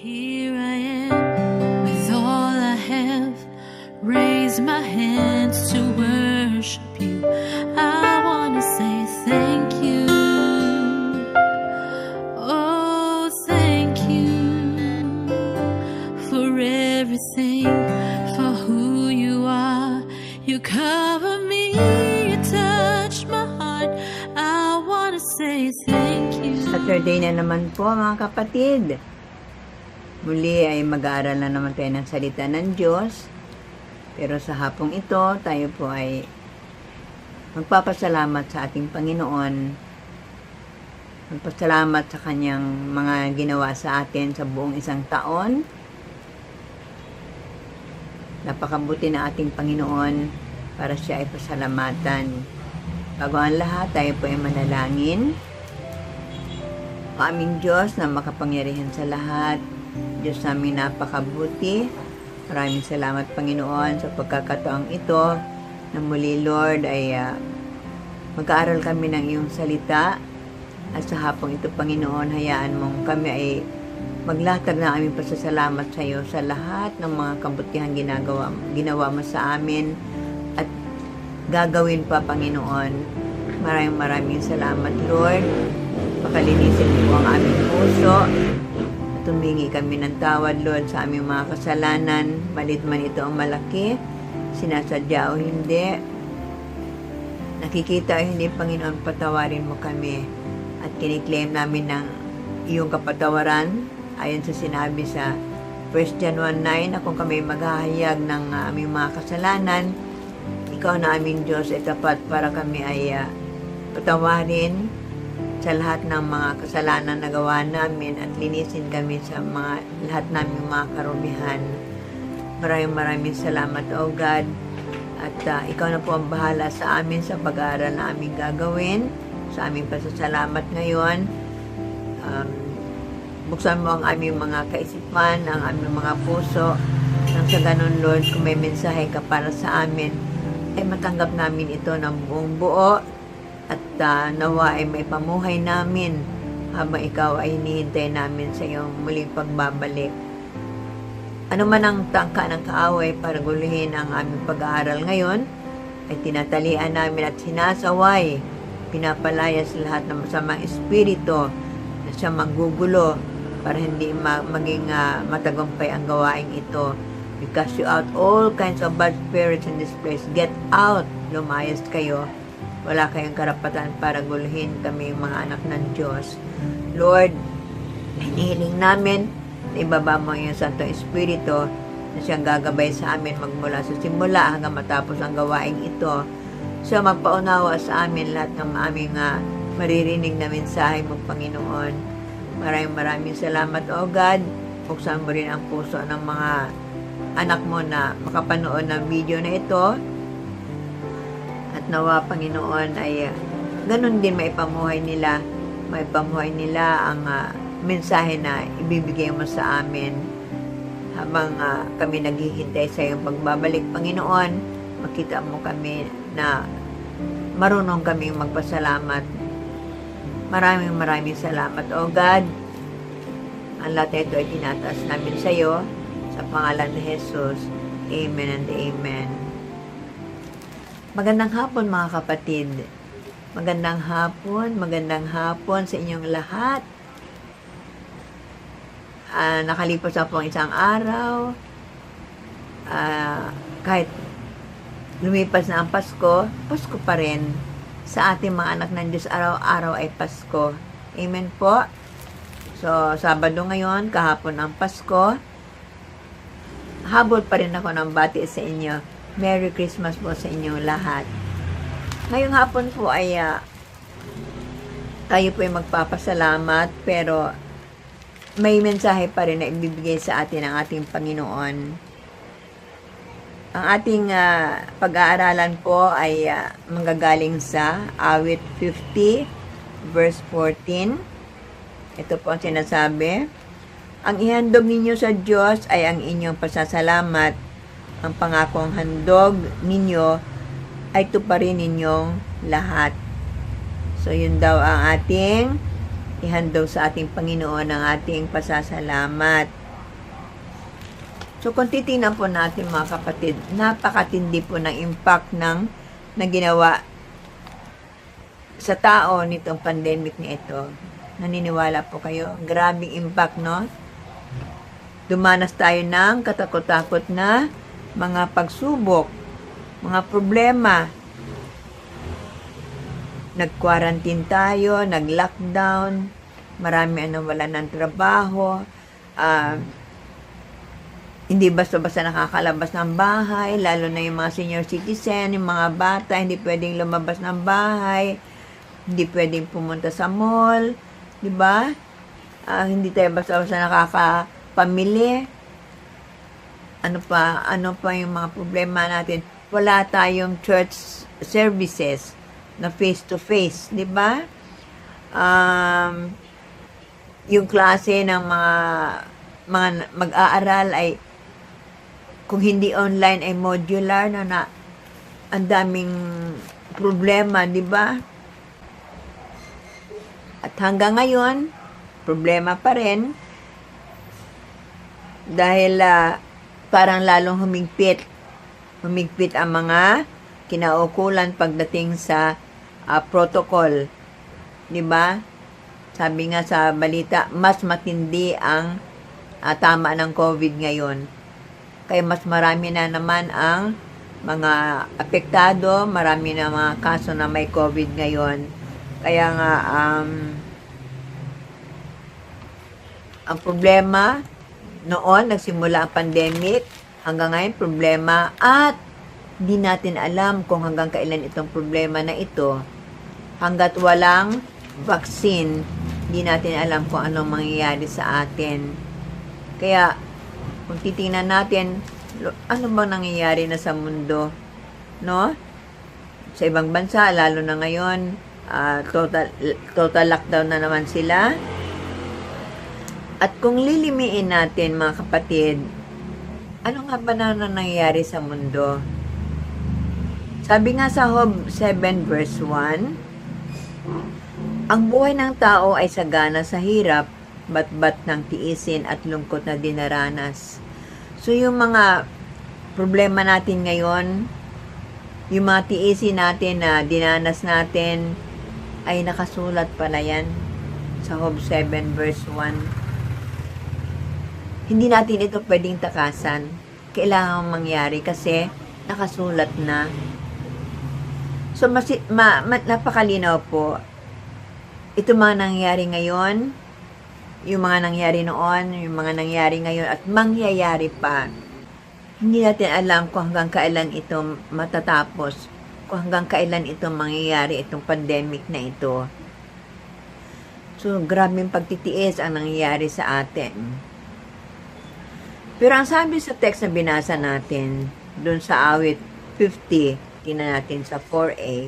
Here I am with all I have, raise my hands to worship you. I wanna say thank you. Oh, thank you for everything, for who you are. You cover me, you touch my heart. I wanna say thank you. Saturday na naman po mga kapatid. Muli ay mag-aaral na naman tayo ng salita ng Diyos. Pero sa hapong ito, tayo po ay magpapasalamat sa ating Panginoon. Magpasalamat sa kanyang mga ginawa sa atin sa buong isang taon. Napakabuti na ating Panginoon para siya ay pasalamatan. Bago ang lahat, tayo po ay manalangin. O aming Diyos na makapangyarihan sa lahat, Diyos namin napakabuti. Maraming salamat Panginoon sa pagkakataong ito na muli Lord ay mag-aaral kami ng iyong salita. At sa hapong ito Panginoon, hayaan mong kami ay maglatag ng aming pasasalamat sa iyo sa lahat ng mga kabutihan ginawa mo sa amin at gagawin pa Panginoon. Maraming salamat Lord. Pakalinisin mo ang aming puso. Tumingi kami ng tawad, Lord, sa aming mga kasalanan, malit man ito ang malaki, sinasadya o hindi, nakikita o hindi, Panginoon, patawarin mo kami. At kiniklaim namin ng iyong kapatawaran, ayon sa sinabi sa 1 John 1:9, na kung kami maghahayag ng aming mga kasalanan, ikaw na aming Diyos ay tapat para kami ay patawarin sa lahat ng mga kasalanan na gawa namin at linisin kami sa lahat naming mga karumihan. Maraming salamat, O God. At ikaw na po ang bahala sa amin sa pag-aaral na aming gagawin, sa aming pasasalamat ngayon. Buksan mo ang aming mga kaisipan, ang aming mga puso, nang sa ganun, Lord, kung may mensahe ka para sa amin, ay matanggap namin ito ng buong buo. At nawa ay may pamuhay namin habang ikaw ay hinihintay namin sa iyong muling pagbabalik. Ano man ang tangka ng kaaway para guluhin ang aming pag-aaral ngayon, ay tinatalian namin at sinasaway, pinapalaya sa lahat ng masamang espiritu na siya maggugulo para hindi maging matagumpay ang gawain ito. We cast you out all kinds of bad spirits in this place. Get out! Lumayas kayo. Wala kayong karapatan para guluhin kami mga anak ng Diyos. Lord, hinihiling namin na ibaba mo yung Santo Espiritu na siyang gagabay sa amin magmula sa simula hanggang matapos ang gawain ito. Siya magpaunawa sa amin lahat ng aming maririnig na mensahe mo, Panginoon. Maraming salamat, O God. Buksan mo rin ang puso ng mga anak mo na makapanood ng video na ito. At nawa, Panginoon, ay ganun din maipamuhay nila ang mensahe na ibibigay mo sa amin habang kami naghihintay sa iyong pagbabalik, Panginoon. Makita mo kami na marunong kaming magpasalamat. Maraming salamat, O God. Ang lahat ito ay tinataas namin sa iyo sa pangalan ni Jesus. Amen and amen. Magandang hapon mga kapatid. Magandang hapon sa inyong lahat. Nakalipas na po ang isang araw. Kahit lumipas na ang Pasko, Pasko pa rin. Sa ating mga anak ng Diyos, araw-araw ay Pasko. Amen po. So, Sabado ngayon, kahapon ang Pasko. Habol pa rin ako ng bati sa inyo. Merry Christmas po sa inyong lahat. Ngayong hapon po ay tayo po ay magpapasalamat, pero may mensahe pa rin na ibibigay sa atin ng ating Panginoon. Ang ating pag-aaralan po ay manggagaling sa Awit 50 verse 14. Ito po ang sinasabi: ang ihandog ninyo sa Diyos ay ang inyong pasasalamat. Ang pangakong handog ninyo ay tuparin ninyong lahat. So, yun daw ang ating ihandog sa ating Panginoon, ang ating pasasalamat. So kung titingnan po natin mga kapatid, napakatindi po ng impact na ginawa sa tao nitong pandemic na ito. Naniniwala po kayo? Grabing impact, no? Dumanas tayo ng katakot-takot na mga pagsubok, mga problema. Nag-quarantine tayo, nag-lockdown, marami ang wala ng trabaho, hindi basta-basta nakakalabas ng bahay, lalo na yung mga senior citizen, yung mga bata, hindi pwedeng lumabas ng bahay, hindi pwedeng pumunta sa mall, di ba? Hindi tayo basta-basta nakakapamili. Ano pa yung mga problema natin? Wala tayong church services na face-to-face, di ba? Yung klase ng mga mag-aaral ay kung hindi online ay modular na ang daming problema, di ba? At hanggang ngayon, problema pa rin dahil parang lalong humigpit ang mga kinaukulan pagdating sa protocol, di ba? Sabi nga sa balita, mas matindi ang tama ng COVID ngayon. Kaya mas marami na naman ang mga apektado, marami na mga kaso na may COVID ngayon. Kaya nga, ang problema noon, nagsimula ang pandemic, hanggang ngayon problema, at di natin alam kung hanggang kailan itong problema na ito. Hanggat walang vaccine, di natin alam kung anong mangyayari sa atin. Kaya, kung titingnan natin, ano bang nangyayari na sa mundo? No? Sa ibang bansa, lalo na ngayon, total lockdown na naman sila. At kung lilimiin natin, mga kapatid, ano nga ba na nangyayari sa mundo? Sabi nga sa Job 7 verse 1, ang buhay ng tao ay sagana sa hirap, bat-bat ng tiisin at lungkot na dinaranas. So yung mga problema natin ngayon, yung mga tiisin natin na dinanas natin, ay nakasulat pala yan sa Job 7 verse 1. Hindi natin ito pwedeng takasan. Kailangan mangyari kasi nakasulat na. So napakalinaw po. Ito mga nangyari ngayon, yung mga nangyari noon, yung mga nangyari ngayon, at mangyayari pa. Hindi natin alam kung hanggang kailan ito matatapos, kung hanggang kailan ito mangyayari, itong pandemic na ito. So, grabing pagtitiis ang nangyayari sa atin. Pero ang sabi sa text na binasa natin, dun sa awit 50, tingnan natin sa 4a,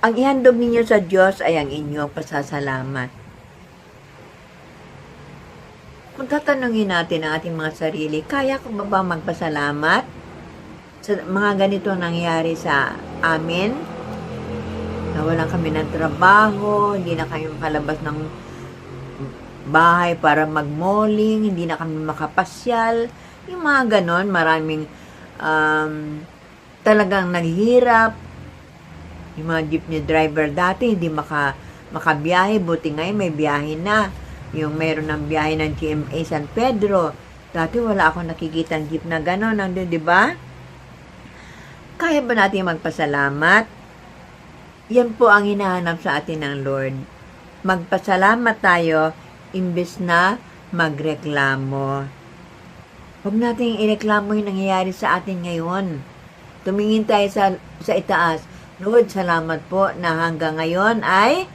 ang ihandog ninyo sa Diyos ay ang inyong pasasalamat. Kung tatanungin natin ang ating mga sarili, kaya ko ba magpasalamat sa mga ganito nangyari sa amin? Nawalan kami ng trabaho, hindi na kami makalabas ng bahay para mag-malling, hindi na kami makapasyal. Yung mga ganon, maraming talagang naghihirap. Yung mga jeepney driver dati, hindi makabiyahe, buti ngayon may biyahe na. Yung mayroon ng biyahe ng GMA San Pedro. Dati wala akong nakikita ng jeep na gano'n. Nandun, di ba? Kaya ba natin magpasalamat? Yan po ang hinahanap sa atin ng Lord. Magpasalamat tayo imbes na magreklamo. Huwag natin ireklamo yung nangyayari sa atin ngayon. Tumingin tayo sa itaas. Lord, salamat po na hanggang ngayon ay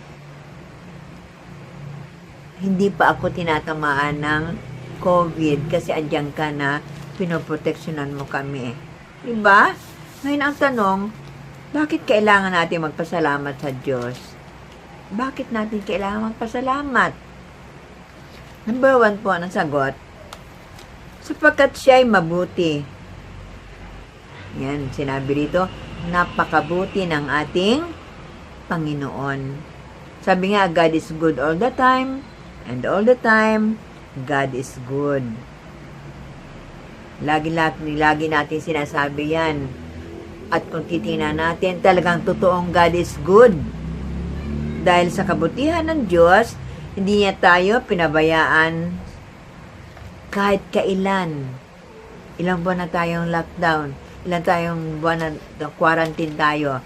hindi pa ako tinatamaan ng COVID kasi andyan ka na, pinoproteksyonan mo kami. Diba? Ngayon ang tanong, bakit kailangan natin magpasalamat sa Diyos? Bakit natin kailangan magpasalamat? Number 1 po ang sagot, sapagkat siya ay mabuti. Yan, sinabi rito, napakabuti ng ating Panginoon. Sabi nga, God is good all the time, and all the time, God is good. Lagi natin sinasabi yan. At kung titingnan natin, talagang totoong God is good. Dahil sa kabutihan ng Diyos, hindi niya tayo pinabayaan kahit kailan. Ilang buwan na tayong lockdown. Ilang tayong buwan na quarantine tayo.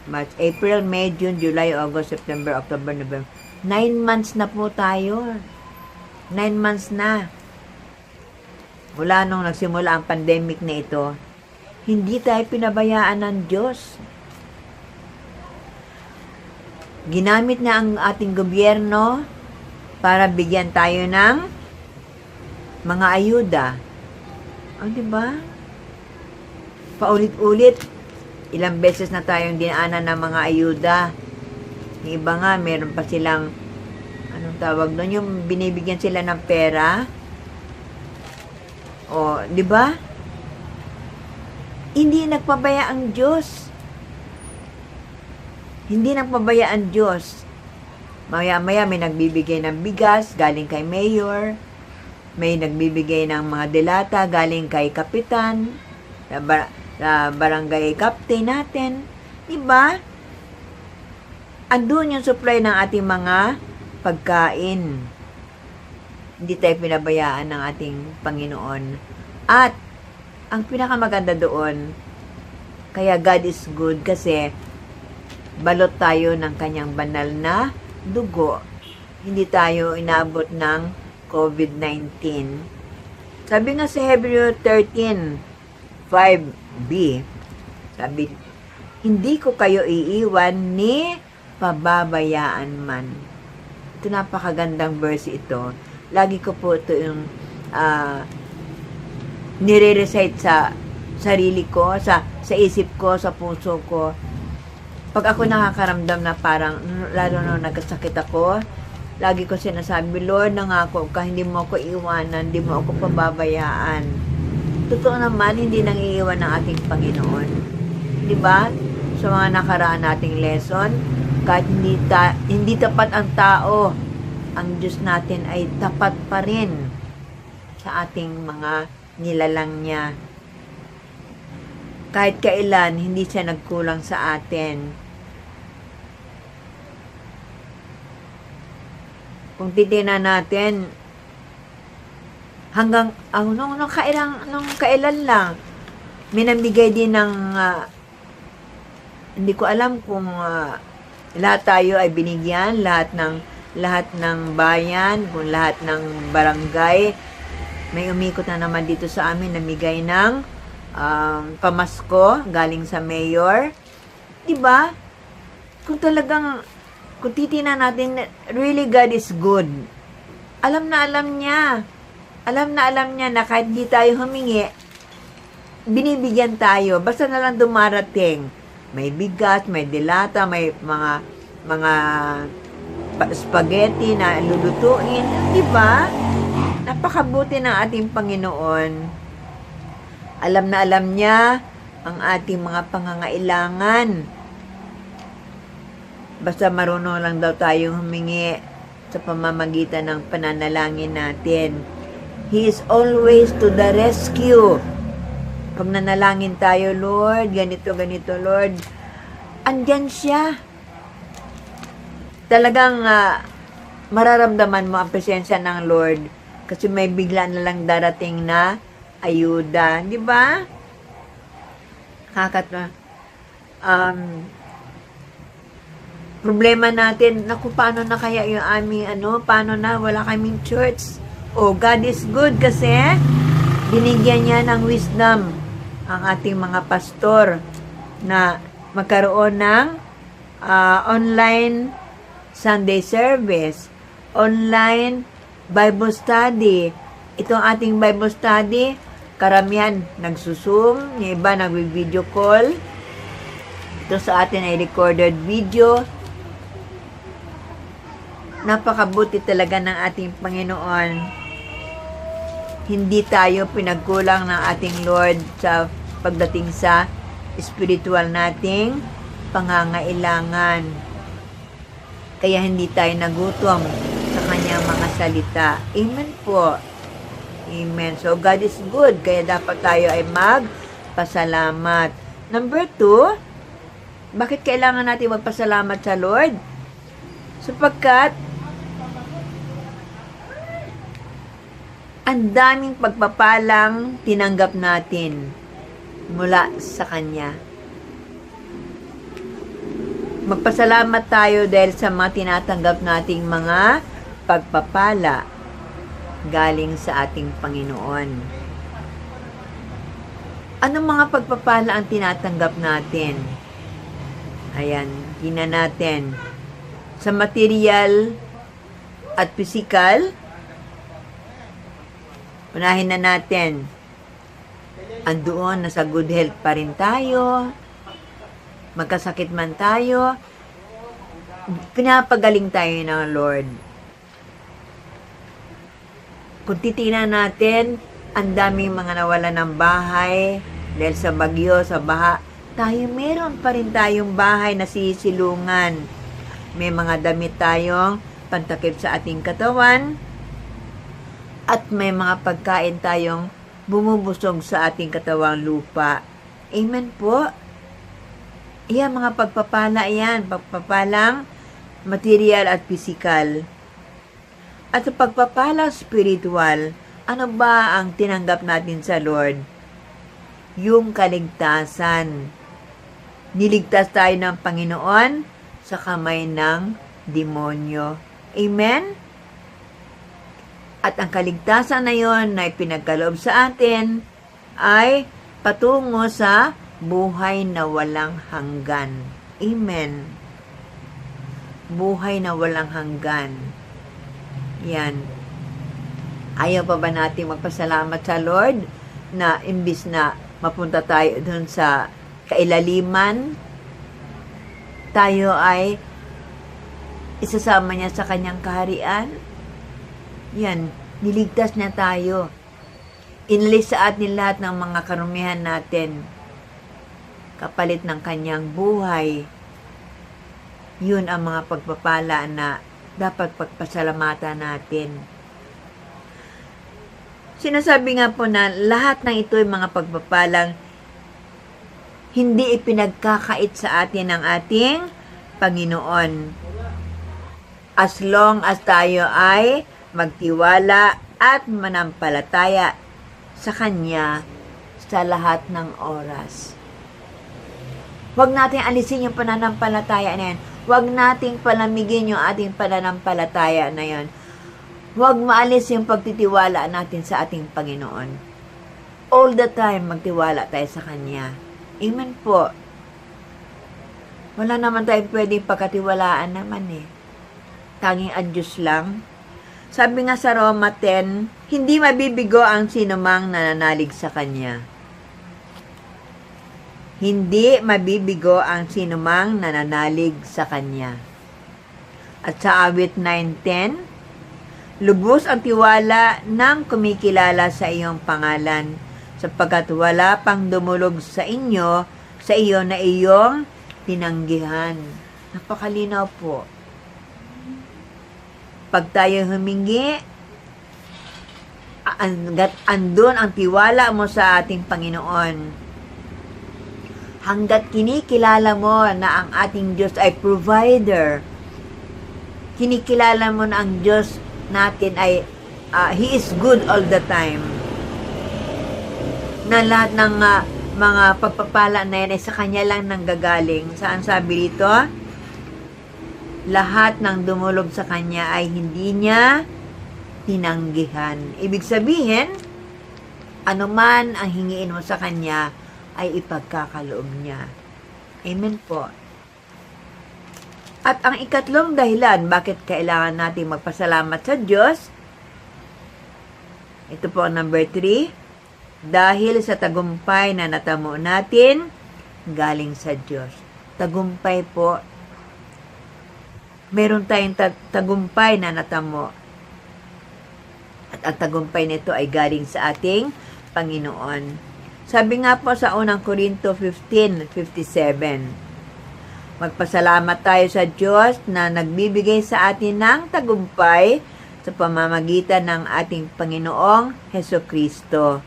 March, April, May, June, July, August, September, October, November. 9 months na po tayo. 9 months na. Mula nung nagsimula ang pandemic na ito, hindi tayo pinabayaan ng Diyos. Ginamit na ang ating gobyerno para bigyan tayo ng mga ayuda. O, diba? Paulit-ulit, ilang beses na tayong dinaanan ng mga ayuda. Yung iba nga, meron pa silang, anong tawag doon, yung binibigyan sila ng pera. O, di ba? Hindi nagpabaya ang Diyos. Hindi nagpabaya ang Diyos. Maya-maya may nagbibigay ng bigas galing kay mayor. May nagbibigay ng mga delata galing kay kapitan. Sa barangay captain natin. Di ba? Andun yung supply ng ating mga pagkain. Hindi tayo pinabayaan ng ating Panginoon. At, ang pinakamaganda doon, kaya God is good kasi balot tayo ng kanyang banal na dugo. Hindi tayo inabot ng COVID-19. Sabi nga sa Hebrew 13:5b, sabi, hindi ko kayo iiwan ni pababayaan man. Ito napakagandang verse ito. Lagi ko po ito yung nire-recite sa sarili ko, sa isip ko, sa puso ko. Pag ako nakakaramdam na parang, lalo na nagkasakit ako, lagi ko sinasabi, Lord, nangako ka, hindi mo ako iwanan, hindi mo ako pababayaan. Totoo naman, hindi nang iiwan ng ating Panginoon. Diba? Sa mga nakaraan nating lesson, kahit hindi tapat ang tao, ang Diyos natin ay tapat pa rin sa ating mga nilalang niya. Kahit kailan, hindi siya nagkulang sa atin. Kung titingnan natin, hanggang, nung kailan lang, may namigay din ng, hindi ko alam kung lahat tayo ay binigyan, lahat ng bayan, kung lahat ng barangay, may umikot na naman dito sa amin, namigay ng pamasko galing sa mayor. Diba? Kung titingnan natin, really God is good. Alam na alam niya na kahit di tayo humingi, binibigyan tayo. Basta na lang dumarating. May bigas, may dilata, may mga spaghetti na lulutuin. Diba? Napakabuti ng ating Panginoon. Alam na alam niya ang ating mga pangangailangan. Basta marunong lang daw tayong humingi sa pamamagitan ng pananalangin natin. He is always to the rescue. Pag nanalangin tayo, Lord, ganito, Lord, andyan siya. Talagang mararamdaman mo ang presensya ng Lord kasi may bigla na lang darating na ayuda. Di ba? Problema natin, naku, paano na kaya yung aming paano na, wala kaming church. Oh, God is good kasi binigyan niya ng wisdom ang ating mga pastor na magkaroon ng online Sunday service, online Bible study. Itong ating Bible study, karamihan nagsusum, yung iba nag-video call. Ito sa atin ay recorded video. Napakabuti talaga ng ating Panginoon. Hindi tayo pinagkulang ng ating Lord sa pagdating sa spiritual nating pangangailangan. Kaya hindi tayo nagutom sa kanyang mga salita. Amen po. Amen. So, God is good. Kaya dapat tayo ay magpasalamat. Number 2, bakit kailangan natin magpasalamat sa Lord? Sapagkat, ang daming pagpapalang tinanggap natin mula sa Kanya. Magpasalamat tayo dahil sa mga tinatanggap nating mga pagpapala galing sa ating Panginoon. Anong mga pagpapala ang tinatanggap natin? Ayan, tingnan natin. Sa material at physical, unahin na natin. Andoon, nasa good health pa rin tayo. Magkasakit man tayo, pinapagaling tayo ng Lord. Kung titingnan natin, ang daming mga nawala ng bahay dahil sa bagyo, sa baha. Tayo, meron pa rin tayong bahay na sisilungan. May mga damit tayong pantakip sa ating katawan. At may mga pagkain tayong bumubusog sa ating katawang lupa. Amen po. Iyan, mga pagpapala yan. Pagpapalang material at physical. At sa pagpapalang spiritual, ano ba ang tinanggap natin sa Lord? Yung kaligtasan. Niligtas tayo ng Panginoon sa kamay ng demonyo. Amen? At ang kaligtasan na yon na ipinagkaloob sa atin ay patungo sa buhay na walang hanggan. Amen. Buhay na walang hanggan. Yan. Ayaw pa ba natin magpasalamat sa Lord na imbis na mapunta tayo dun sa kailaliman, tayo ay isasama niya sa kanyang kaharian? Yan, niligtas niya tayo. Inalis sa atin lahat ng mga karumihan natin, kapalit ng kanyang buhay. Yun ang mga pagpapala na dapat pagpasalamatan natin. Sinasabi nga po na lahat ng ito ay mga pagpapalang hindi ipinagkakait sa atin ng ating Panginoon. As long as tayo ay magtiwala at manampalataya sa Kanya sa lahat ng oras. Huwag nating alisin yung pananampalataya na yan. Huwag nating palamigin yung ating pananampalataya na yan. Huwag maalis yung pagtitiwala natin sa ating Panginoon. All the time, magtiwala tayo sa Kanya. Amen po. Wala naman tayong pwedeng pagkatiwalaan naman eh. Tanging ang Diyos lang. Sabi nga sa Roma 10, hindi mabibigo ang sinumang nananalig sa Kanya. Hindi mabibigo ang sinumang nananalig sa Kanya. At sa awit 9:10, lubos ang tiwala ng kumikilala sa iyong pangalan, sapagkat wala pang dumulog sa iyo na iyong tinanggihan. Napakalinaw po. Pag tayo humingi, andun ang tiwala mo sa ating Panginoon. Hanggat kinikilala mo na ang ating Diyos ay provider, kinikilala mo na ang Diyos natin ay He is good all the time, na lahat ng mga pagpapala na yan ay sa Kanya lang nanggagaling. Saan sabi dito? Lahat ng dumulog sa Kanya ay hindi Niya tinanggihan. Ibig sabihin, anuman ang hingiin mo sa Kanya ay ipagkakaloob Niya. Amen po. At ang ikatlong dahilan bakit kailangan natin magpasalamat sa Diyos, ito po ang number 3, dahil sa tagumpay na natamo natin galing sa Diyos. Tagumpay po. Meron tayong tagumpay na natamo. At ang tagumpay nito ay galing sa ating Panginoon. Sabi nga po sa unang Korinto 15:57, magpasalamat tayo sa Diyos na nagbibigay sa atin ng tagumpay sa pamamagitan ng ating Panginoong Hesukristo.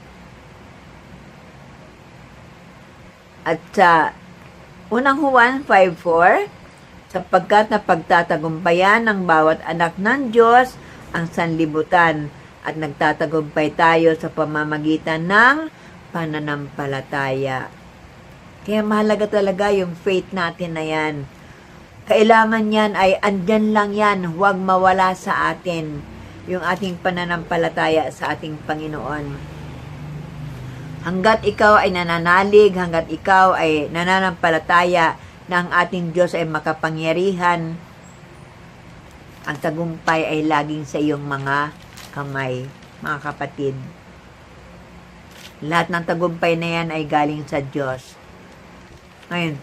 At sa unang Juan 5:4, sapagkat napagtatagumpayan ng bawat anak ng Diyos ang sanlibutan at nagtatagumpay tayo sa pamamagitan ng pananampalataya. Kaya mahalaga talaga yung faith natin na yan. Kailangan yan ay andyan lang yan, huwag mawala sa atin yung ating pananampalataya sa ating Panginoon. Hanggat ikaw ay nananalig, hanggat ikaw ay nananampalataya na ang ating Diyos ay makapangyarihan, ang tagumpay ay laging sa iyong mga kamay, mga kapatid. Lahat ng tagumpay na yan ay galing sa Diyos. Ngayon,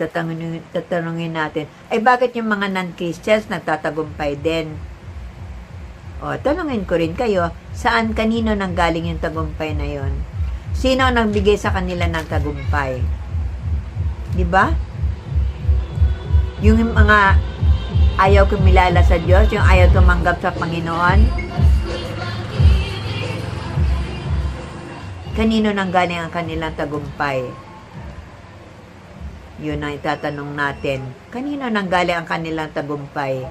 tatanungin natin, ay bakit yung mga non-Christians nagtatagumpay din? O, tanungin ko rin kayo, saan kanino nang galing yung tagumpay na yon? Sino ang nagbigay sa kanila ng tagumpay? Di ba? Yung mga ayaw kumilala sa Diyos, yung ayaw tumanggap sa Panginoon, kanino nang galing ang kanilang tagumpay? Yun ang itatanong natin. Kanino nang galing ang kanilang tagumpay?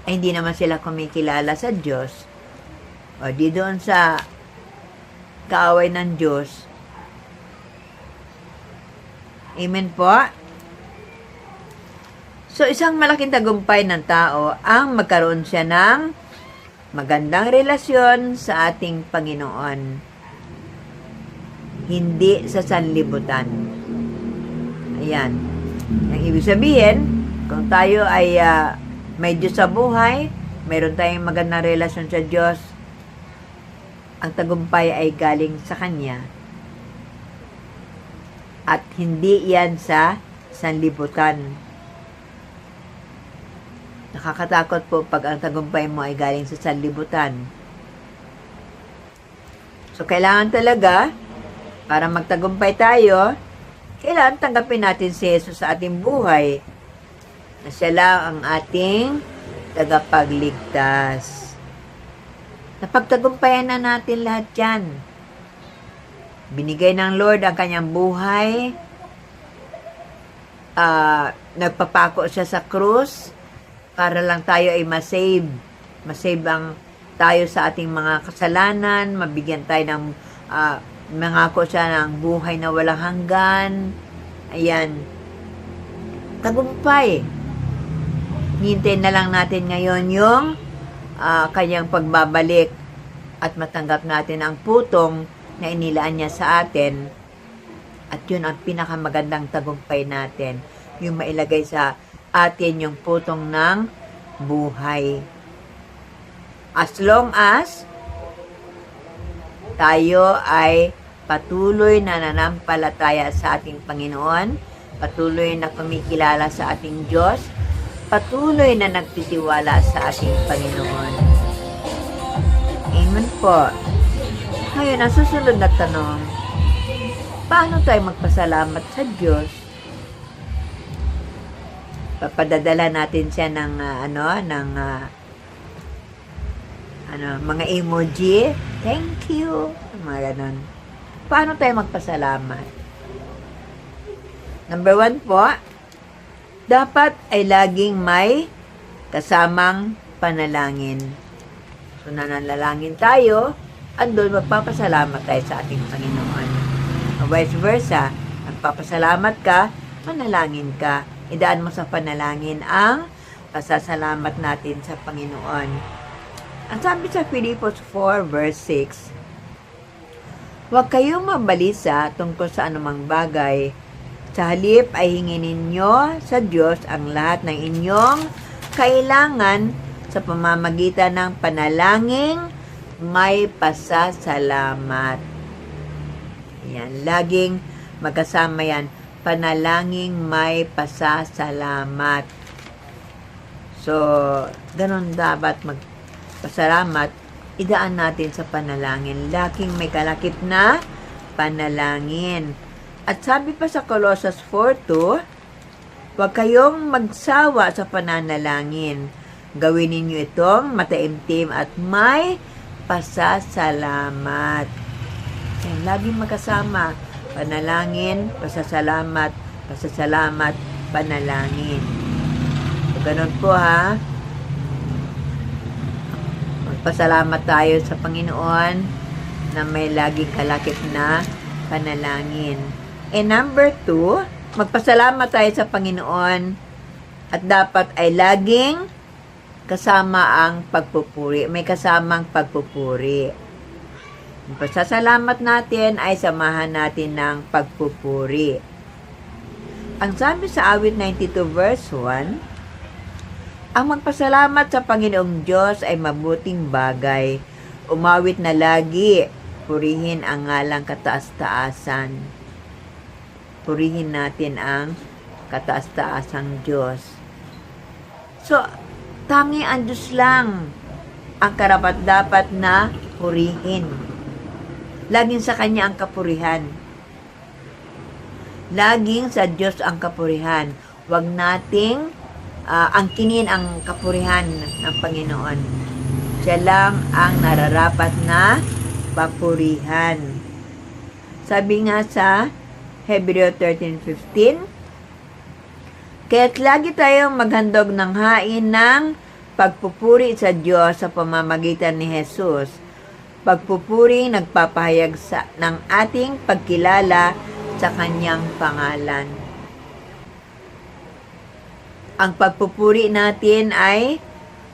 Ay hindi naman sila kumikilala sa Diyos. O di doon sa kaaway ng Diyos. Amen po? So, isang malaking tagumpay ng tao ang magkaroon siya ng magandang relasyon sa ating Panginoon. Hindi sa sanlibutan. Ayan. Ang ibig sabihin, kung tayo ay may Diyos sa buhay, mayroon tayong magandang relasyon sa Diyos, ang tagumpay ay galing sa Kanya. At hindi yan sa sanlibutan. Nakakatakot po pag ang tagumpay mo ay galing sa sanlibutan. So, kailangan talaga, para magtagumpay tayo, kailangan tanggapin natin si Jesus sa ating buhay. Na siya lang ang ating tagapagligtas. Napagtagumpayan na natin lahat yan. Binigay ng Lord ang kanyang buhay. Nagpapako siya sa krus para lang tayo ay masave. Masave ang tayo sa ating mga kasalanan. Mabigyan tayo ng mangako siya ng buhay na walang hanggan. Ayan. Tagumpay. Hintayin na lang natin ngayon yung kanyang pagbabalik at matanggap natin ang putong na inilaan niya sa atin. At yun ang pinakamagandang tagumpay natin. Yung mailagay sa atin yung putong ng buhay. As long as tayo ay patuloy na nanampalataya sa ating Panginoon, patuloy na kumikilala sa ating Diyos, patuloy na nagtitiwala sa ating Panginoon. Amen po. Ngayon, ang susunod na tanong, paano tayo magpasalamat sa Diyos? Papadadala natin siya ng mga emoji. Thank you. Mga ganun. Paano tayo magpasalamat? Number 1 po, dapat ay laging may kasamang panalangin. So, nananalangin tayo, at doon magpapasalamat tayo sa ating Panginoon. O vice versa, magpapasalamat ka, manalangin ka. Idaan mo sa panalangin ang pasasalamat natin sa Panginoon. Ang sabi sa Filipos 4 verse 6, huwag kayong mabalisa tungkol sa anumang bagay. Sa halip ay hingin ninyo sa Diyos ang lahat ng inyong kailangan sa pamamagitan ng panalangin may pasasalamat. Yan, laging magkasama yan. Panalangin may pasasalamat. So, ganun dapat magpasalamat. Idaan natin sa panalangin. Laging may kalakip na panalangin. At sabi pa sa Colossus 4:2, huwag kayong magsawa sa pananalangin. Gawin ninyo itong mataimtim at may pasasalamat. Yan, laging magkasama. Panalangin, pasasalamat, pasasalamat, panalangin. So, ganun po ha. Magpasalamat tayo sa Panginoon na may laging kalakip na panalangin. And number 2, magpasalamat tayo sa Panginoon at dapat ay laging kasama ang pagpupuri. May kasamang pagpupuri. Ang pasasalamat natin ay samahan natin ng pagpupuri. Ang sabi sa awit 92 verse 1, ang magpasalamat sa Panginoong Diyos ay mabuting bagay. Umawit na lagi, purihin ang ngalang kataas-taasan. Purihin natin ang kataas-taasang Diyos. So, tangi ang Diyos lang ang karapat-dapat na purihin. Laging sa Kanya ang kapurihan. Laging sa Diyos ang kapurihan. Huwag nating angkinin ang kapurihan ng Panginoon. Siya lang ang nararapat na papurihan. Sabi nga sa Hebreo 13:15, kaya't lagi tayong maghandog ng hain ng pagpupuri sa Diyos sa pamamagitan ni Jesus. Pagpupuri nagpapahayag ng ating pagkilala sa Kanyang pangalan. Ang pagpupuri natin ay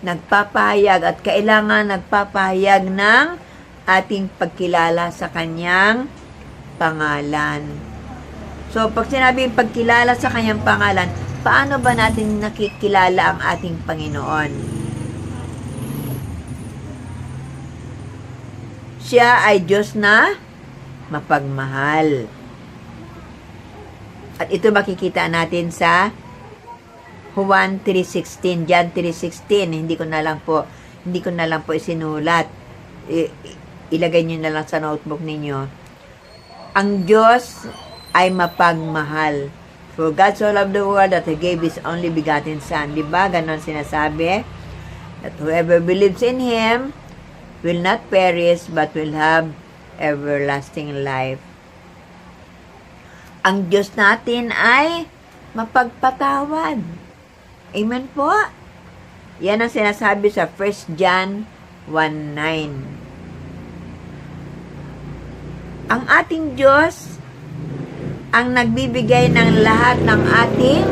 nagpapahayag at kailangan nagpapahayag ng ating pagkilala sa Kanyang pangalan. So, pag sinabing pagkilala sa Kanyang pangalan, paano ba natin nakikilala ang ating Panginoon? Siya ay Diyos na mapagmahal. At ito makikita natin sa Juan 3:16, John 3:16. Hindi ko na lang po isinulat. Ilagay niyo na lang sa notebook ninyo. Ang Diyos ay mapagmahal. For God so loved the world that He gave His only begotten Son. Diba? Ganon sinasabi. That whoever believes in Him will not perish but will have everlasting life. Ang Diyos natin ay mapagpatawad. Amen po? Yan ang sinasabi sa 1 John 1:9. Ang ating Diyos ang nagbibigay ng lahat ng ating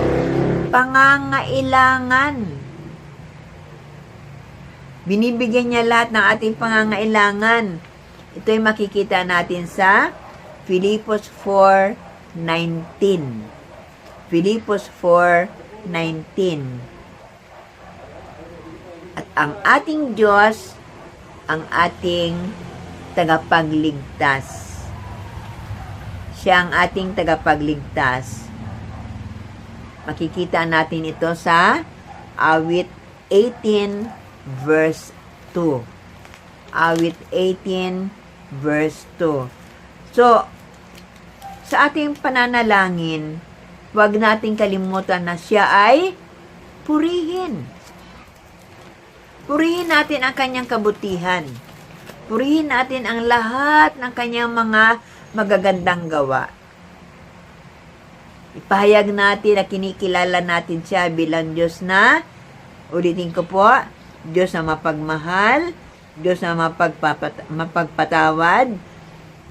pangangailangan. Binibigyan niya lahat ng ating pangangailangan. Ito ay makikita natin sa Filipos 4:19. Filipos 4:19. At ang ating Diyos, ang ating tagapagligtas. Siya ang ating tagapagligtas. Makikita natin ito sa awit 18 verse 2. Awit 18 verse 2. So, sa ating pananalangin, huwag nating kalimutan na siya ay purihin. Purihin natin ang kanyang kabutihan. Purihin natin ang lahat ng kanyang mga magagandang gawa. Ipahayag natin na kinikilala natin siya bilang Diyos na, ulitin ko po, Diyos na mapagmahal, Diyos na mapagpatawad,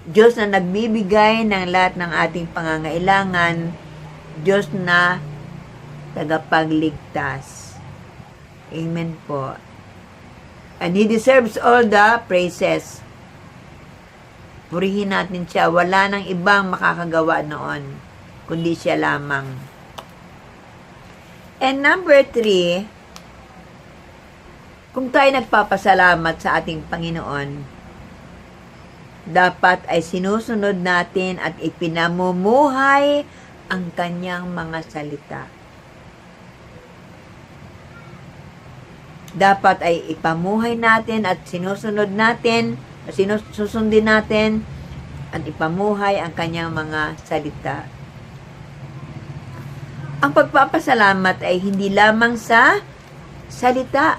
Diyos na nagbibigay ng lahat ng ating pangangailangan, Diyos na tagapagligtas. Amen po. And He deserves all the praises. Purihin natin siya. Wala nang ibang makakagawa noon, kundi siya lamang. And number 3, kung tayo nagpapasalamat sa ating Panginoon, dapat ay sinusunod natin at ipinamumuhay ang kanyang mga salita. Dapat ay ipamuhay natin at sinusunod natin, susundin natin at ipamuhay ang kanyang mga salita. Ang pagpapasalamat ay hindi lamang sa salita,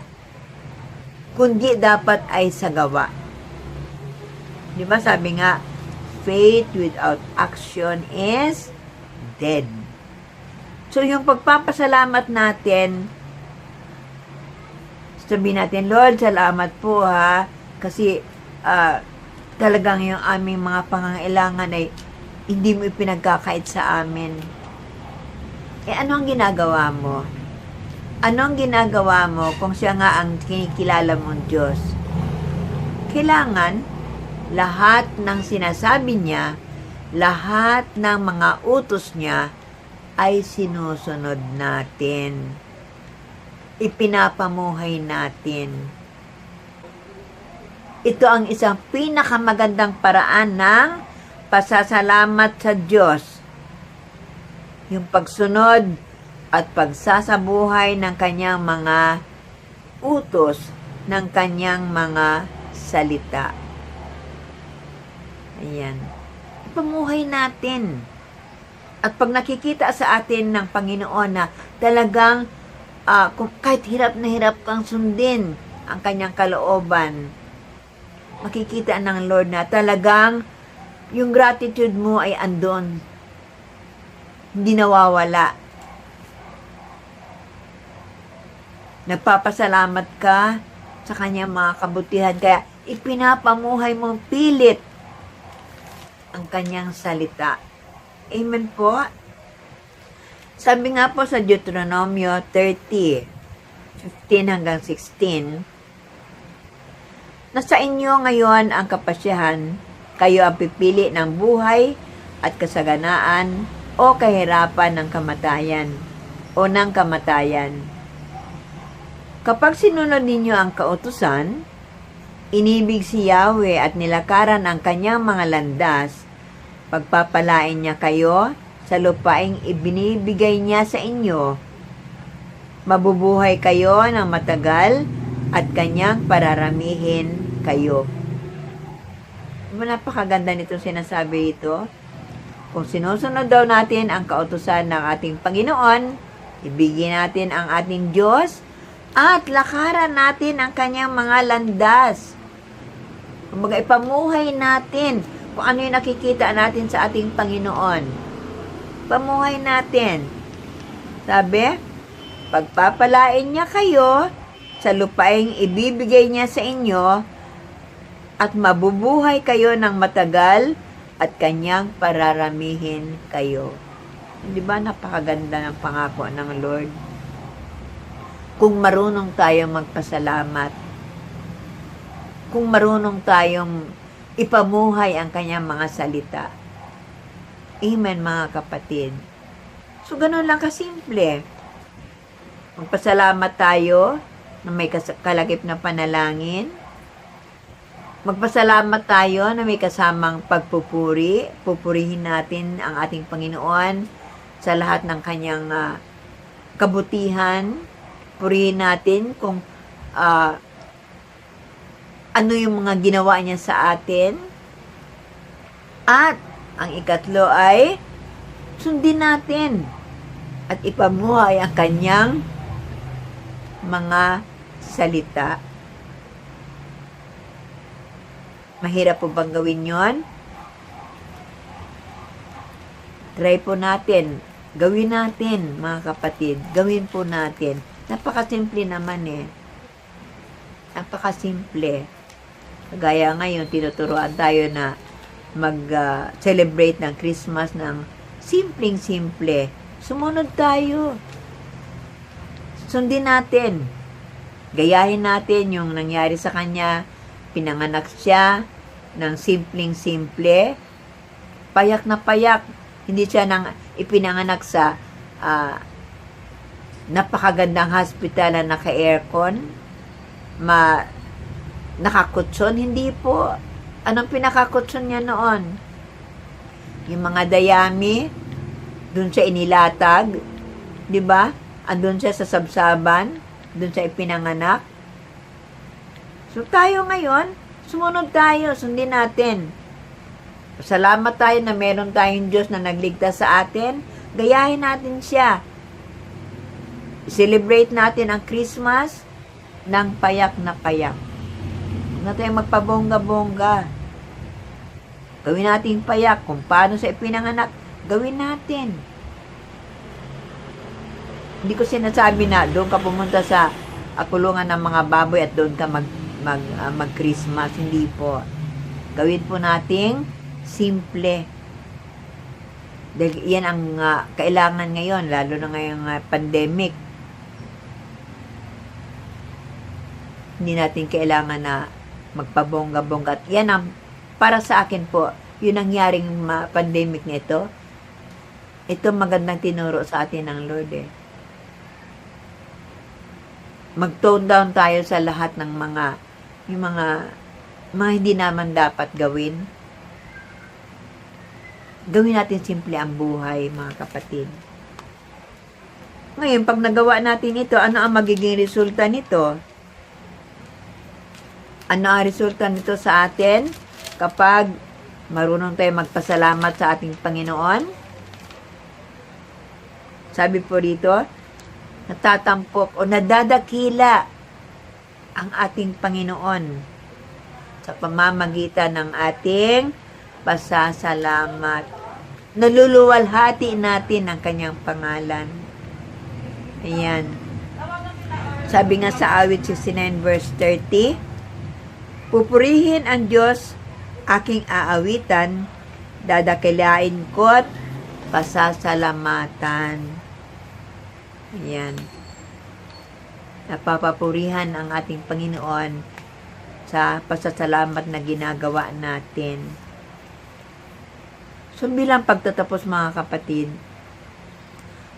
kundi dapat ay sa gawa. Di ba sabi nga, faith without action is dead. So, yung pagpapasalamat natin, sabihin natin, Lord, salamat po ha, kasi talagang yung aming mga pangangailangan ay hindi mo ipinagkakait sa amin. Ano ang ginagawa mo? Ano ang ginagawa mo kung siya nga ang kinikilala mong Diyos? Kailangan, lahat ng sinasabi niya, lahat ng mga utos niya, ay sinusunod natin. Ipinapamuhay natin. Ito ang isang pinakamagandang paraan ng pasasalamat sa Diyos. Yung pagsunod at pagsasabuhay ng kanyang mga utos, ng kanyang mga salita. Ayan. Ipamuhay natin. At pag nakikita sa atin ng Panginoon na talagang kahit hirap na hirap kang sundin ang kanyang kalooban, makikita ng Lord na talagang yung gratitude mo ay andon. Hindi nawawala. Nagpapasalamat ka sa kanyang mga kabutihan. Kaya ipinapamuhay mong pilit ang kanyang salita. Amen po. Sabi nga po sa Deuteronomio 30:15 hanggang 16, nasa inyo ngayon ang kapasyahan, kayo ang pipili ng buhay at kasaganaan o kahirapan ng kamatayan o ng kamatayan. Kapag sinunod ninyo ang kautusan, inibig si Yahweh at nilakaran ang kanyang mga landas, pagpapalain niya kayo sa lupaing ibinibigay niya sa inyo. Mabubuhay kayo ng matagal at kanyang pararamihin kayo. Napakaganda nitong sinasabi ito. Kung sinusunod daw natin ang kautusan ng ating Panginoon, ibigin natin ang ating Diyos at lakaran natin ang kanyang mga landas. Kumbaga, ipamuhay natin kung ano yung nakikita natin sa ating Panginoon. Pamuhay natin. Sabi, pagpapalain niya kayo sa lupaing ibibigay niya sa inyo at mabubuhay kayo ng matagal at kanyang pararamihin kayo. Di ba napakaganda ng pangako ng Lord? Kung marunong tayong magpasalamat, kung marunong tayong ipamuhay ang kanyang mga salita. Amen, mga kapatid. So, ganun lang kasimple. Magpasalamat tayo na may kalagip na panalangin. Magpasalamat tayo na may kasamang pagpupuri. Pupurihin natin ang ating Panginoon sa lahat ng kanyang kabutihan. Purihin natin kung ano yung mga ginawa niya sa atin. At ang ikatlo ay sundin natin at ipamuhay ang kanyang mga salita. Mahirap po bang gawin yon? Try po natin. Gawin natin, mga kapatid. Gawin po natin. Napakasimple naman eh. Napakasimple. Gaya ngayon, tinuturuan tayo na mag-celebrate ng Christmas ng simpleng-simple. Sumunod tayo. Sundin natin. Gayahin natin yung nangyari sa kanya. Pinanganak siya ng simpleng-simple. Payak na payak. Hindi siya ipinanganak sa napakagandang hospital na naka-aircon. Nakakutson. Hindi po. Anong pinakakutson niya noon? Yung mga dayami, dun siya inilatag. Diba? Andun siya sa sabsaban. Dun siya ipinanganak. So, tayo ngayon, sumunod tayo, sundin natin. Salamat tayo na meron tayong Diyos na nagligtas sa atin. Gayahin natin siya. Celebrate natin ang Christmas ng payak na payak. na tayong magpabongga-bongga. Gawin natin payak kung paano sa ipinanganak. Gawin natin. Hindi ko sinasabi na doon ka pumunta sa kulungan ng mga baboy at doon ka mag-Christmas. Hindi po. Gawin po nating simple. Dahil yan ang kailangan ngayon, lalo na ngayong pandemic. Hindi natin kailangan na magpabongga-bongga. At yan ang, para sa akin po, yun ang nangyaring pandemic nito. Ito magandang tinuro sa atin ng Lord eh. Mag-tone down tayo sa lahat ng yung mga hindi naman dapat gawin. Gawin natin simple ang buhay, mga kapatid. Ngayon, pag nagawa natin ito, ano ang magiging resulta nito? Ano ang resulta nito sa atin kapag marunong tayo magpasalamat sa ating Panginoon? Sabi po rito, natatampok o nadadakila ang ating Panginoon sa pamamagitan ng ating pasasalamat. Naluluwalhati natin ang kanyang pangalan. Ayan. Sabi nga sa awit 69 verse 30, pupurihin ang Diyos aking aawitan, dadakilain ko't pasasalamatan. Ayan. Napapapurihan ang ating Panginoon sa pasasalamat na ginagawa natin. So bilang pagtatapos, mga kapatid,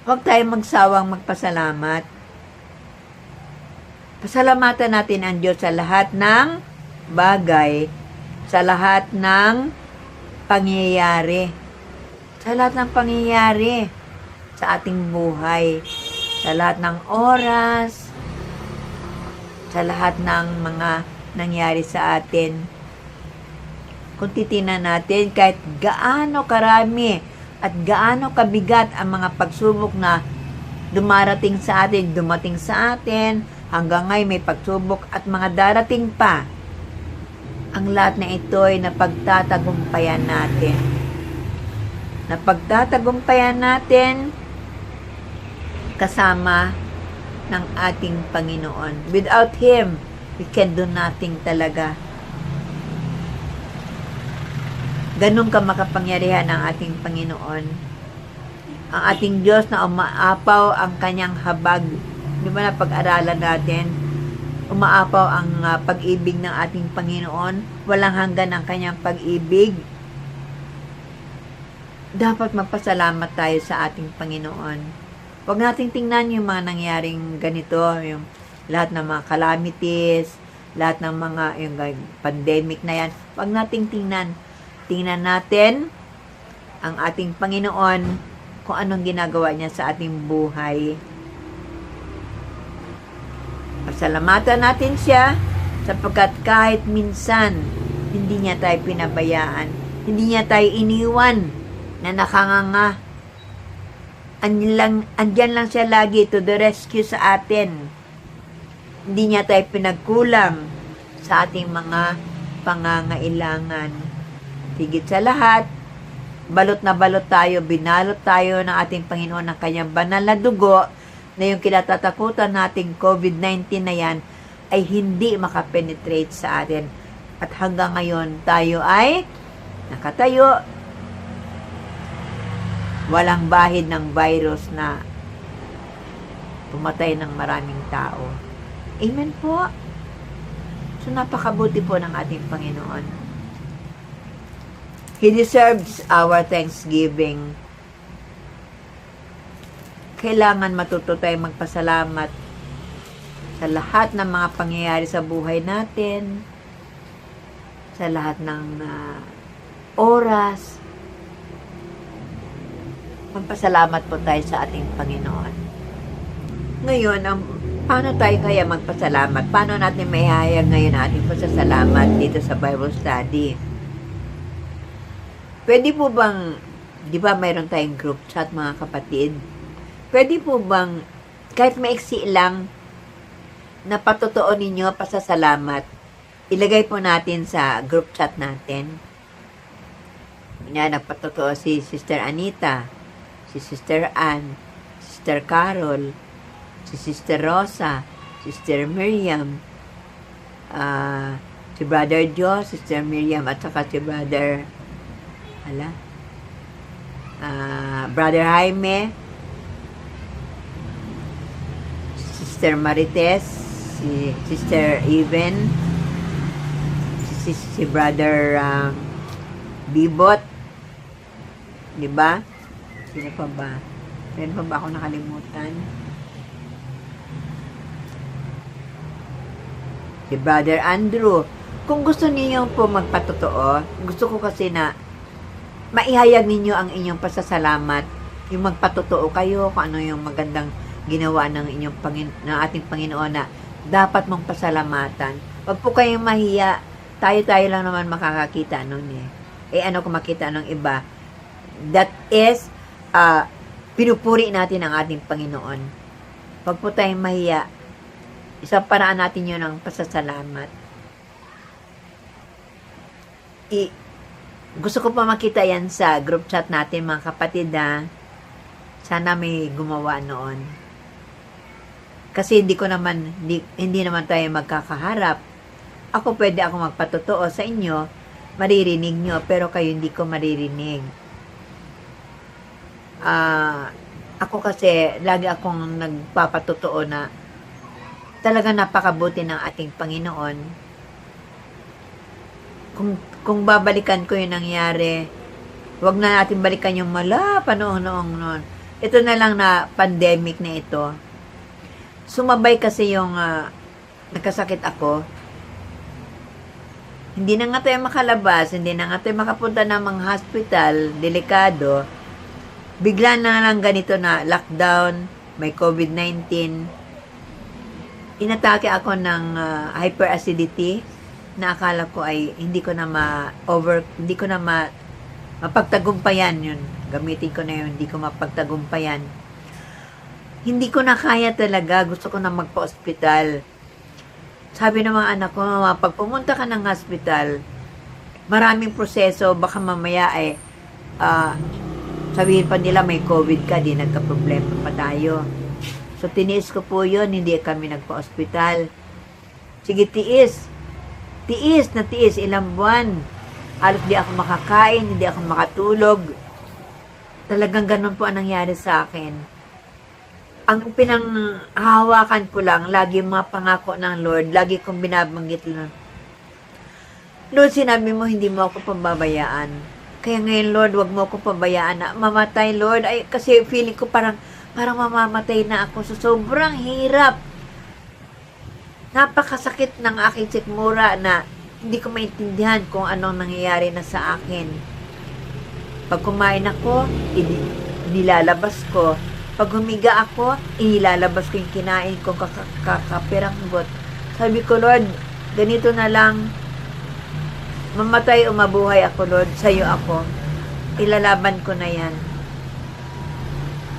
huwag tayong magsawang magpasalamat. Pasalamatan natin ang Diyos sa lahat ng bagay, sa lahat ng pangyayari, sa lahat ng pangyayari sa ating buhay, sa lahat ng oras, sa lahat ng mga nangyari sa atin. Kung titingnan natin, kahit gaano karami at gaano kabigat ang mga pagsubok na dumating sa atin, hanggang ngayon may pagsubok at mga darating pa, ang lahat na ito ay napagtatagumpayan natin. Napagtatagumpayan natin kasama ng ating Panginoon. Without Him, we can do nothing talaga. Ganun ka makapangyarihan ang ating Panginoon. Ang ating Diyos na umaapaw ang kanyang habag. Di ba na pag-aralan natin? Umaapaw ang pag-ibig ng ating Panginoon. Walang hanggan ang kanyang pag-ibig. Dapat magpasalamat tayo sa ating Panginoon. Huwag nating tingnan yung mga nangyaring ganito, yung lahat ng mga calamities, lahat ng mga yung pandemic na yan. Huwag nating tingnan. Tingnan natin ang ating Panginoon kung anong ginagawa niya sa ating buhay. Pasalamatan natin siya sapagkat kahit minsan hindi niya tayo pinabayaan, hindi niya tayo iniwan na nakanganga. Andyan lang siya lagi to the rescue sa atin. Hindi niya tayo pinagkulang sa ating mga pangangailangan. Higit sa lahat, balot na balot tayo, binalot tayo ng ating Panginoon ng kanyang banal na dugo na yung kinatatakutan nating COVID-19 na yan ay hindi makapenetrate sa atin. At hanggang ngayon, tayo ay nakatayo. Walang bahid ng virus na pumatay ng maraming tao. Amen po. So, napakabuti po ng ating Panginoon. He deserves our thanksgiving. Kailangan matuto tayong magpasalamat sa lahat ng mga pangyayari sa buhay natin, sa lahat ng oras. Magpasalamat po tayo sa ating Panginoon. Ngayon, paano tayo kaya magpasalamat? Paano natin maihayag ngayon ating pasasalamat dito sa Bible study? Pwede po bang, di ba mayroon tayong group chat, mga kapatid? Pwede po bang, kahit maiksi lang, na patotoo ninyo pasasalamat ilagay po natin sa group chat natin. Yan, nagpatotoo si Sister Anita, si Sister Ann, Sister Carol, si Sister Rosa, Sister Miriam, si Brother Joe, Sister Miriam, at saka si Brother Brother Jaime, Sister Marites, si Sister Even, si Brother Bibot, di ba? Sino pa ba? Meron pa ba ako nakalimutan? Si Brother Andrew. Kung gusto niyo po magpatotoo, gusto ko kasi na maihayag ninyo ang inyong pasasalamat, yung magpatotoo kayo, kung ano yung magandang ginawa ng ng ating Panginoon na dapat mong pasalamatan. Wag po kayong mahiya. Tayo-tayo lang naman makakakita nun eh. Ano kung makita ng iba? That is, pinupuri natin ang ating Panginoon. Wag po tayong mahiya. Isang paraan natin yun ng pasasalamat. Gusto ko pa makita yan sa group chat natin, mga kapatid, sana may gumawa noon. Kasi hindi naman tayo magkakaharap. Ako pwede ako magpatotoo sa inyo, maririnig nyo, pero kayo hindi ko maririnig. Ako kasi, lagi akong nagpapatotoo na talaga napakabuti ng ating Panginoon. Kung babalikan ko yung nangyari, wag na natin balikan yung panoong noon. Ito na lang na pandemic na ito. Sumabay kasi yung nagkasakit ako. Hindi na nga tayo makalabas, hindi na nga tayo makapunta ng mga hospital, delikado. Bigla na lang ganito na lockdown, may COVID-19. Inatake ako ng hyperacidity na akala ko ay hindi ko na mapagtagumpayan yun. Gamitin ko na yun, hindi ko mapagtagumpayan. Hindi ko na kaya talaga, gusto ko na magpa-ospital. Sabi ng mga anak ko, pag pumunta ka ng hospital, maraming proseso, baka mamaya sabihin pa nila may COVID ka, di nagka-problema pa tayo. So, tiniis ko po yun, hindi kami nagpa-ospital. Sige, tiis, ilang buwan. Halos di ako makakain, hindi ako makatulog. Talagang ganun po ang nangyari sa akin. Ang pinanghahawakan ko lang, lagi mga pangako ng Lord, lagi kong binabanggit lang. Lord, sinabi mo, hindi mo ako pababayaan. Kaya ngayon, Lord, wag mo ako pabayaan na mamatay, Lord. Ay, kasi feeling ko parang mamamatay na ako. So, sobrang hirap. Napakasakit ng aking sikmura na hindi ko maintindihan kung anong nangyayari na sa akin. Pag kumain ako, nilalabas ko. Pag humiga ako, inilalabas ko yung kinain ko kakapiranggot. Sabi ko, Lord, ganito na lang. Mamatay o mabuhay ako, Lord. Sa'yo ako. Ilalaban ko na yan.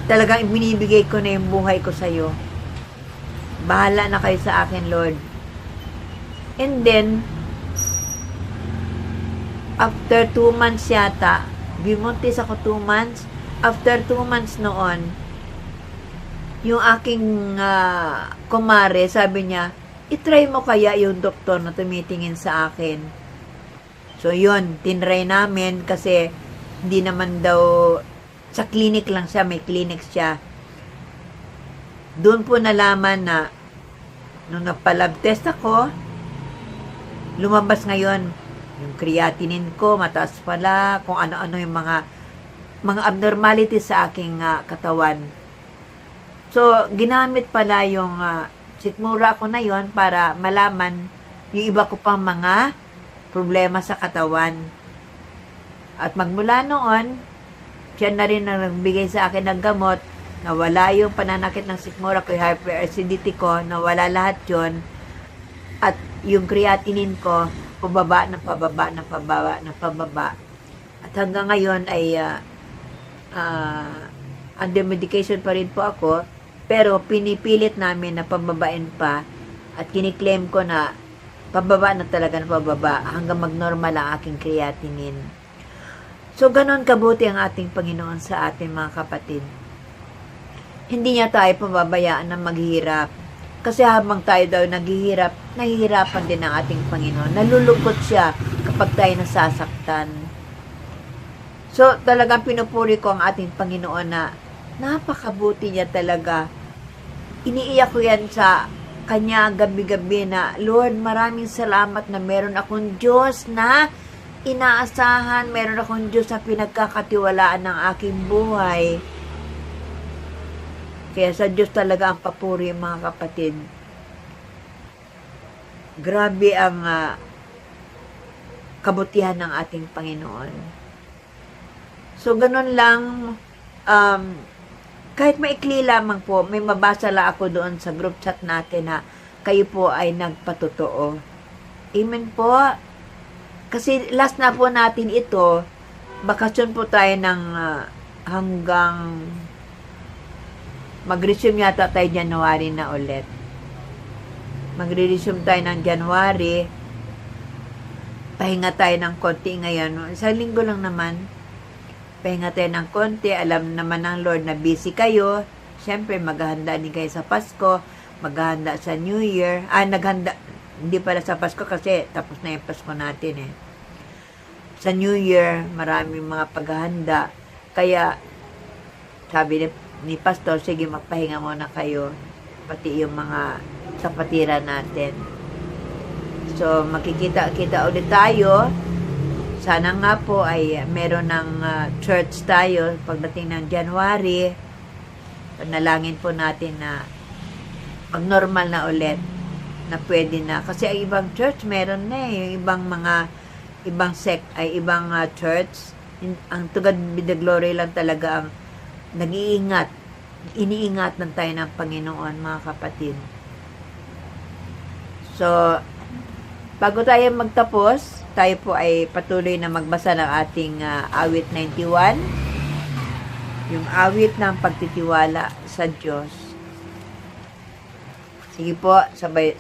Talagang binibigay ko na yung buhay ko sa'yo. Bahala na kayo sa akin, Lord. And then, after 2 months yata, bimuntis ako 2 months. After 2 months noon, yung aking kumare, sabi niya, itry mo kaya yung doktor na tumitingin sa akin. So, yun, tinry namin kasi hindi naman daw, sa clinic lang siya, may clinic siya. Doon po nalaman na, nung napalab test ako, lumabas ngayon, yung creatinine ko, mataas pala, kung ano-ano yung mga abnormalities sa aking katawan. So, ginamit pala yung sikmura ko na yon para malaman yung iba ko pang mga problema sa katawan. At magmula noon, siya na rin ang nagbigay sa akin ng gamot, nawala yung pananakit ng sikmura ko, yung hyperacidity ko, nawala lahat yon. At yung creatinine ko, pababa. At hanggang ngayon ay under medication pa rin po ako, pero pinipilit namin na pababain pa at kiniklaim ko na pababa na talaga na pababa hanggang mag-normal ang aking creatinine. So, ganon kabuti ang ating Panginoon sa ating mga kapatid. Hindi niya tayo pababayaan na maghihirap. Kasi habang tayo daw naghihirap, nahihirapan din ang ating Panginoon. Nalulungkot siya kapag tayo nasasaktan. So, talagang pinupuri ko ang ating Panginoon na napakabuti niya talaga. Iniiyak ko yan sa Kanya gabi-gabi na, Lord, maraming salamat na meron akong Diyos na inaasahan, meron akong Diyos na pinagkakatiwalaan ng aking buhay. Kaya sa Diyos talaga ang papuri, mga kapatid. Grabe ang kabutihan ng ating Panginoon. So, ganun lang, kahit maikli lamang po, may mabasa lang ako doon sa group chat natin na kayo po ay nagpatotoo. Amen po. Kasi last na po natin ito, bakasyon po tayo ng hanggang mag-resume yata tayo January na ulit. Magre-resume tayo ng January. Pahinga tayo ng konti ngayon. Isang linggo lang naman. Pahinga tayo ng konti. Alam naman ng Lord na busy kayo. Siyempre, maghahanda din kayo sa Pasko. Maghahanda sa New Year. Naghanda. Hindi pala sa Pasko kasi tapos na yung Pasko natin eh. Sa New Year, maraming mga paghahanda. Kaya, sabi ni Pastor, sige, magpahinga muna kayo. Pati yung mga sapatiran natin. So, makikita-kita ulit tayo. Sana nga po ay meron ng church tayo pagdating ng January. Panalangin po natin na mag-normal na ulit. Na pwede na. Kasi ang ibang church, meron na eh. Yung ibang sect, ay ibang church. Ang tugad with the glory lang talaga ang nag-iingat. Iniingatan tayo ng Panginoon, mga kapatid. So, bago tayo magtapos, tayo po ay patuloy na magbasa ng ating awit 91. Yung awit ng pagtitiwala sa Diyos. Sige po,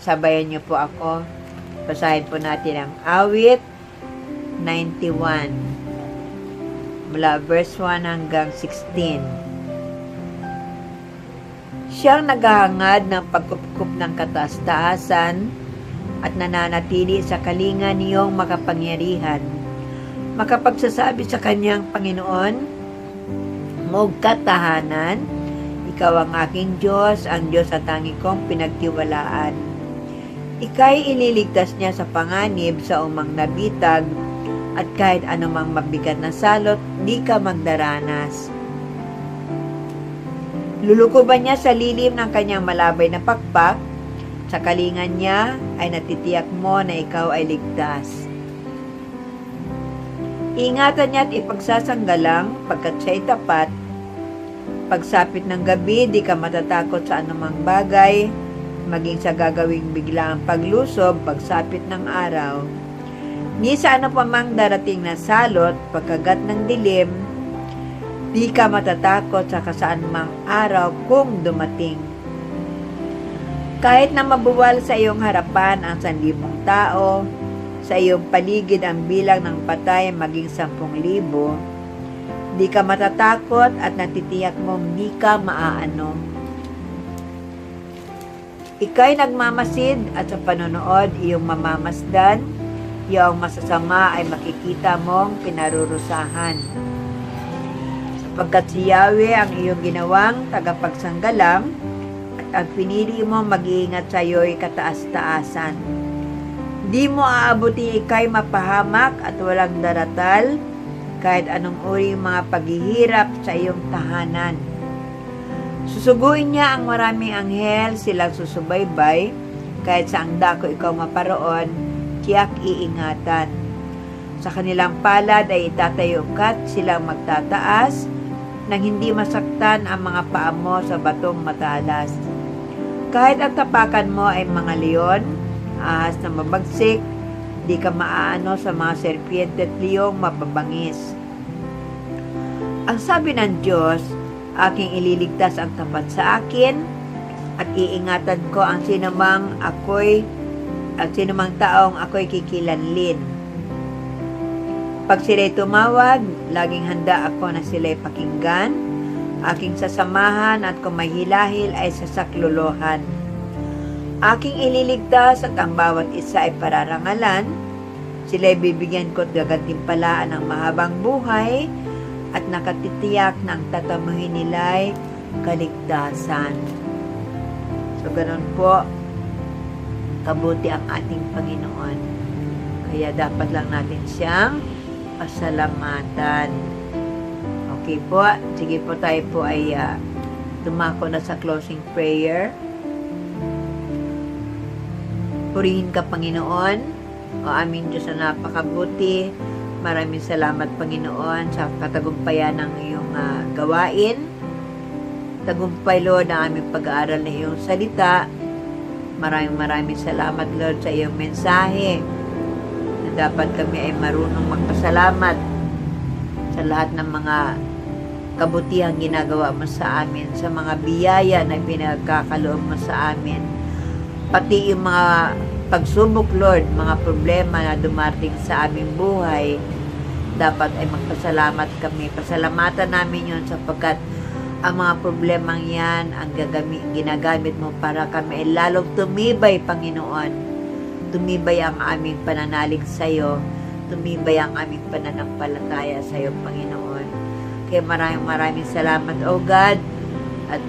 sabayan niyo po ako. Basahin po natin ang awit 91. Mula verse 1 hanggang 16. Siyang naghahangad ng pagkupkup ng kataas-taasan at nananatili sa kalinga niyong makapangyarihan. Makapagsasabi sa kanyang Panginoon, Mog katahanan, ikaw ang aking Diyos, ang Diyos sa tangi kong pinagtiwalaan. Ika'y ililigtas niya sa panganib sa umang nabitag, at kahit anumang mabigat na salot, di ka magdaranas. Lulukuban niya sa lilim ng kanyang malabay na pakpak, sa kalingan niya ay natitiyak mo na ikaw ay ligtas. Ingatan niya at ipagsasanggalang pagkat siya'y tapat. Pagsapit ng gabi, di ka matatakot sa anumang bagay, maging sa gagawing biglaang paglusob, pagsapit ng araw. Ni sa ano pa mang darating na salot, pagkagat ng dilim, di ka matatakot sa kasaan mang araw kung dumating. Kahit na mabuwal sa iyong harapan ang 1,000 tao, sa iyong paligid ang bilang ng patay maging 10,000, di ka matatakot at natitiyak mong di ka maaano. Ika'y nagmamasid at sa panonood iyong mamamasdan, iyong masasama ay makikita mong pinarurusahan. Sapagkat si Yahweh ang iyong ginawang tagapagsanggalang at ang pinili mo mag-iingat sa iyo'y kataas-taasan. Di mo aabuti ika'y mapahamak at walang daratal kahit anong uri mga paghihirap sa iyong tahanan. Susuguin niya ang maraming anghel, silang susubaybay, kahit sa ang dako ikaw maparoon, tiyak iingatan. Sa kanilang palad ay itatayo kat silang magtataas, nang hindi masaktan ang mga paa mo sa batong matalas. Kahit ang tapakan mo ay mga leon, ahas na mabagsik, di ka maaano sa mga serpiente at liyong mapabangis. Ang sabi ng Diyos, aking ililigtas ang tapat sa akin, at iingatan ko ang sinamang ako'y at sinumang taong ako'y kikilanlin. Pag sila'y tumawag, laging handa ako na sila'y pakinggan, aking sasamahan at kung may hilahil ay sasaklolohan. Aking ililigtas at ang bawat isa ay pararangalan, sila'y bibigyan ko at gagantimpalaan ng mahabang buhay at nakatitiyak na ang tatamuhin nila'y kaligtasan. So, ganun po, kabuti ang ating Panginoon. Kaya dapat lang natin siyang pasalamatan. Okay po, sige po, tayo po ay dumako na sa closing prayer. Purihin ka, Panginoon, o aming Diyos na napakabuti. Maraming salamat, Panginoon, sa katagumpayan ng iyong gawain. Tagumpay, Lord, ang aming pag-aaral ng iyong salita. Maraming salamat, Lord, sa iyong mensahe na dapat kami ay marunong magpasalamat sa lahat ng mga kabutihang ginagawa mo sa amin, sa mga biyaya na pinagkakaloob mo sa amin, pati yung mga pagsubok, Lord, mga problema na dumating sa aming buhay, dapat ay magpasalamat kami. Pasalamatan namin yun sapagkat ang mga problemang yan ang ginagamit mo para kami ay lalong tumibay, Panginoon. Tumibay ang aming pananalig sa iyo. Tumibay ang aming pananampalataya sa iyo, Panginoon. Kaya maraming salamat, O God. At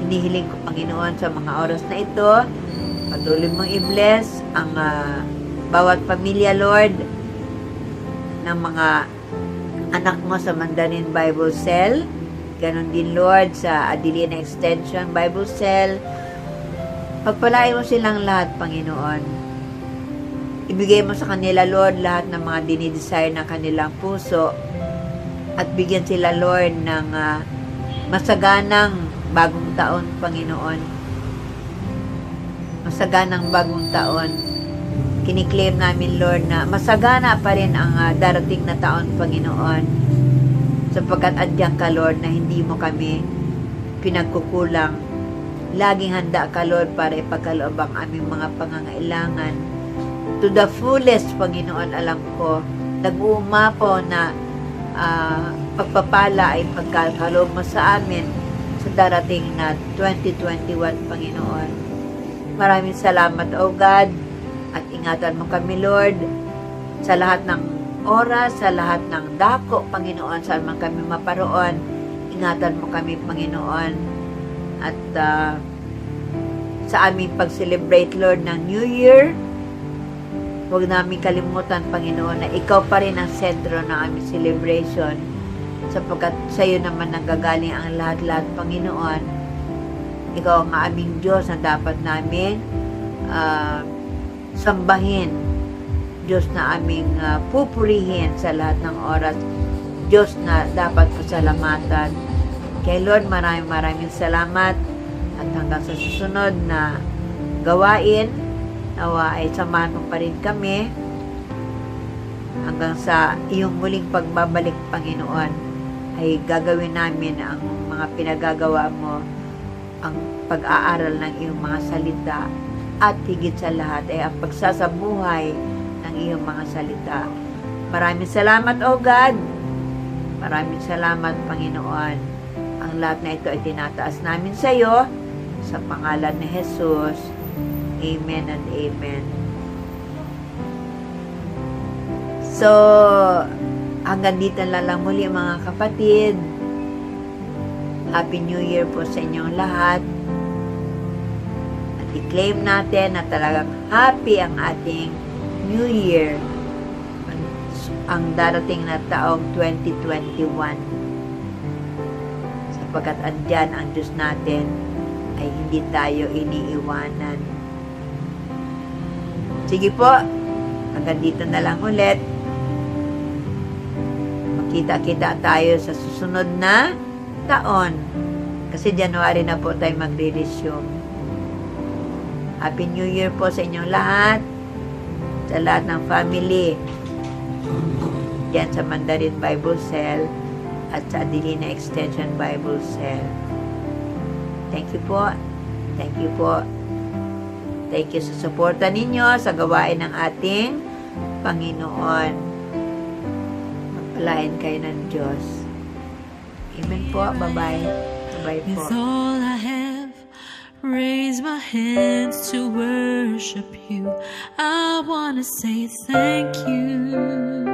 hinihiling ko, Panginoon, sa mga oras na ito, patuloy mong i-bless ang bawat pamilya, Lord, ng mga anak mo sa Mandarin Bible Cell. Ganon din, Lord, sa Adelina Extension Bible Cell. Pagpalain mo silang lahat, Panginoon. Ibigay mo sa kanila, Lord, lahat ng mga dinidesire ng kanilang puso. At bigyan sila, Lord, ng masaganang bagong taon, Panginoon. Masaganang bagong taon. Kiniklaim namin, Lord, na masagana pa rin ang darating na taon, Panginoon. Sapagkat andyan ka, Lord, na hindi mo kami pinagkukulang. Laging handa ka, Lord, para ipagkaloob ang aming mga pangangailangan. To the fullest, Panginoon, alam ko, nag-uuma po na pagpapala ay pagkaloob mo sa amin sa darating na 2021, Panginoon. Maraming salamat, O God, at ingatan mo kami, Lord, sa lahat ng oras, sa lahat ng dako, Panginoon, saan man kami maparoon. Ingatan mo kami, Panginoon, at sa aming pag-celebrate, Lord, ng New Year, huwag namin kalimutan, Panginoon, na ikaw pa rin ang sentro ng aming celebration, sapagkat sa iyo naman nanggagaling ang lahat-lahat, Panginoon. Ikaw ang aming Diyos na dapat namin sambahin. Diyos na aming pupurihin sa lahat ng oras. Diyos na dapat pasalamatan. Kaya Lord, maraming salamat. At hanggang sa susunod na gawain, nawa ay samahan mo pa rin kami hanggang sa iyong muling pagbabalik, Panginoon, ay gagawin namin ang mga pinagagawa mo, ang pag-aaral ng iyong mga salita, at higit sa lahat ay ang pagsasabuhay ng iyong mga salita. Maraming salamat, O God. Maraming salamat, Panginoon. Ang lahat na ito ay tinataas namin sa iyo sa pangalan ni Jesus. Amen and amen. So, hanggang dito na lang muli, mga kapatid. Happy New Year po sa inyong lahat. At i-claim natin na talagang happy ang ating New Year, ang darating na taong 2021. Sapagkat andyan ang Diyos natin, ay hindi tayo iniiwanan. Sige po, hanggang dito na lang ulit. Magkita-kita tayo sa susunod na taon. Kasi January na po tayo magre-resume. Happy New Year po sa inyong lahat. Sa lahat ng family. Diyan sa Mandarin Bible Cell at sa Adelina Extension Bible Cell. Thank you po. Thank you po. Thank you sa suporta ninyo sa gawain ng ating Panginoon. Magpalain kayo ng Diyos. Amen po. Bye-bye. Bye-bye po. With all I have, raise my hands to worship you. I wanna say thank you.